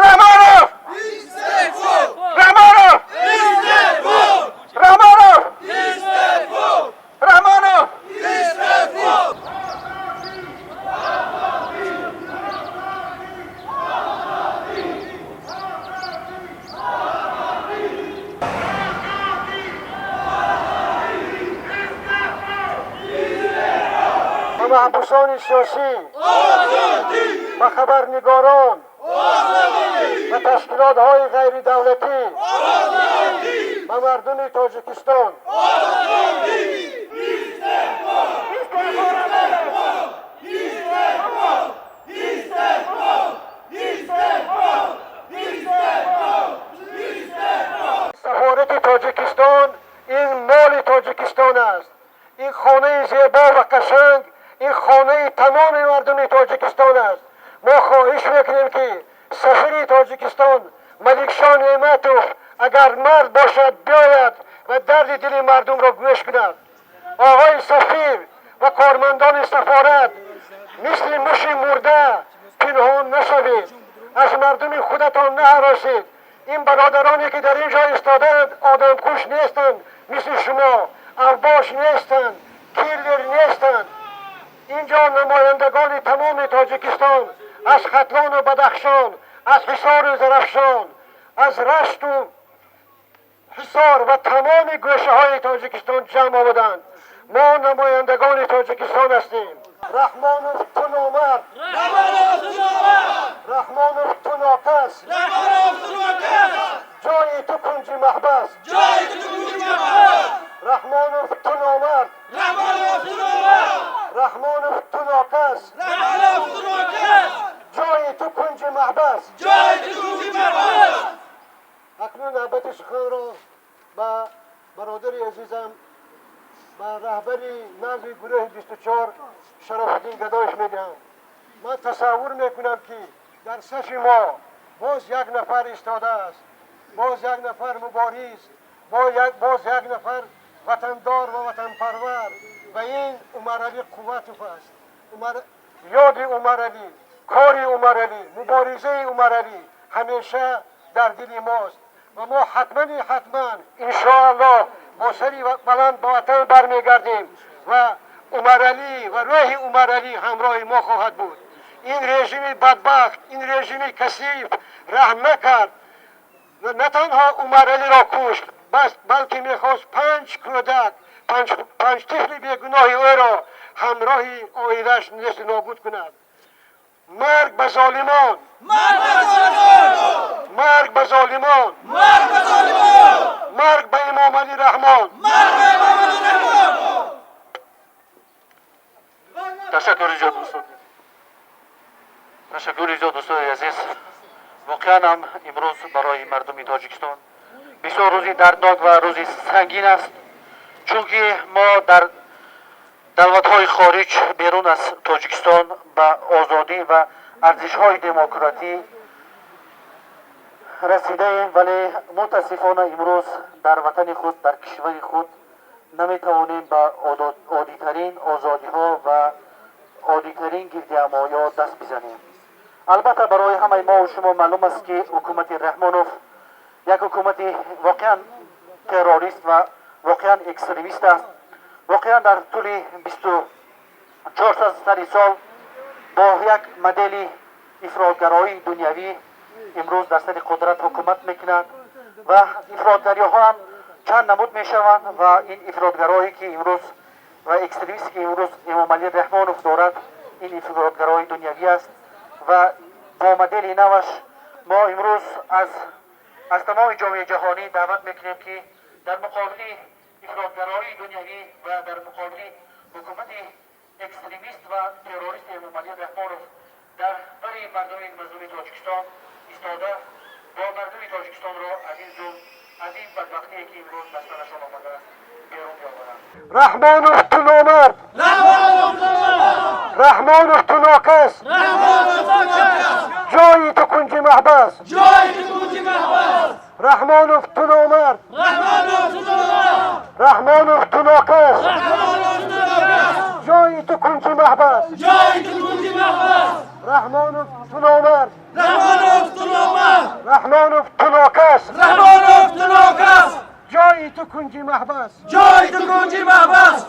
Rahmanov! Rahmanov! Rahmanov! Rahmanov! محبوسان سیاسی و خبرنگاران و تشکیلات های غیر دولتی و مردم تاجیکستان سفارت تاجیکستان این مال تاجیکستان است. این خانه زیبا و قشنگ این خانه تمام مردم تاجیکستان است. ما خواهش میکنیم که سفیر تاجیکستان ملکشاه نعمتوف اگر مرد باشد بیاید و درد دل مردم را گوش کند. آقای سفیر و کارمندان سفارت مثل موش مرده پنهان نشوید، از مردم خودتان نهراسید. این برادرانی که در اینجا ایستادند آدم کش نیستند، مثل شما اوباش نیستند، کیلر نیستند. اینجا نمایندگان تمام تاجیکستان از ختلان و بدخشان، از حصار و زرافشان، از رشت و حصار و تمام گوشه های تاجیکستان جمع آمدند. ما نمایندگان تاجیکستان هستیم. رحمانوف تو نامرد، رحمانوف تو ناکس، جای تو کنج محبس، رحمانوف تو نامرد، رحمانوف تو ناکس، جای تو کنج محبس. اکنون نوبت سخن را به برادر عزیزم و رهبری نزد گروه 24 شرافالدین گدایش میدهم. من تصور میکنم که در صف ما باز یک نفر ایستاده است، باز یک نفر مبارز، باز یک نفر وطندار و وطن پرور و این عمر علی قوتوف است. یاد عمر علی، کار عمر علی، مبارزه عمر علی همیشه در دل ماست و ما حتما انشاءالله با سری بلند به وطن برمیگردیم و عمر علی و روح عمر علی همراه ما خواهد بود. این رژیم بدبخت، این رژیم کثیف رحم نکرد، نه تنها عمر علی را کشت بلکه میخواست 5 کودک، 5 طفل بیگناه او را همراه عائله‌اش نیست نابود کند. مرگ به ظالمان، مرگ به ظالمان، مرگ به امام علی رحمان. تشکر ایجاد دوستان عزیز. واقعا هم امروز برای مردم تاجیکستان بسیار روزی دردناک و روزی سنگین است، چون که ما در دولت‌های خارج بیرون از تاجیکستان به آزادی و ارزش‌های دموکراتی رسیده، ولی متاسفانه امروز در وطن خود، در کشور خود نمیتوانیم به عادی‌ترین آزادی‌ها و عادی‌ترین گردهمایی‌ها دست بزنیم. البته برای همه ما و شما معلوم است که حکومت رحمانوف یک حکومت واقعا تروریست و واقعا اکستریمیست است. واقعا در طول 24 سال با یک مدل افراطگرایی دنیوی امروز در سر قدرت حکومت میکند و افراطگری ها هم چند نمود میشوند و این افراطگرایی که امروز و اکستریمیستی که امروز امام علی رحمانوف دارد این افراطگرایی دنیوی است و با مدل نوش ما امروز از تمام جامعه جهانی دعوت میکنیم که در مقابل افراطگرایی دنیوی و در مقابل حکومت اکستریمیست و تروریست امام علی رحمانوف در برای مردم تاجیکستان ایستاده با مردم تاجیکستان را از این ظلم، از این بدبختی که امروز به سرشان آمده است بیرون بیاورند. رحمانوف تو نامرد، رحمانوف تو ناکس، جای تو کنج محبس، رحمانوف تو نامرد، رحمانوف تو ناکس، جای تو کنج محبس، رحمانوف تو نامرد، رحمانوف تنوکس رحمانوف تنوکس جای تو کنجی محبس جای تو کنجی محبس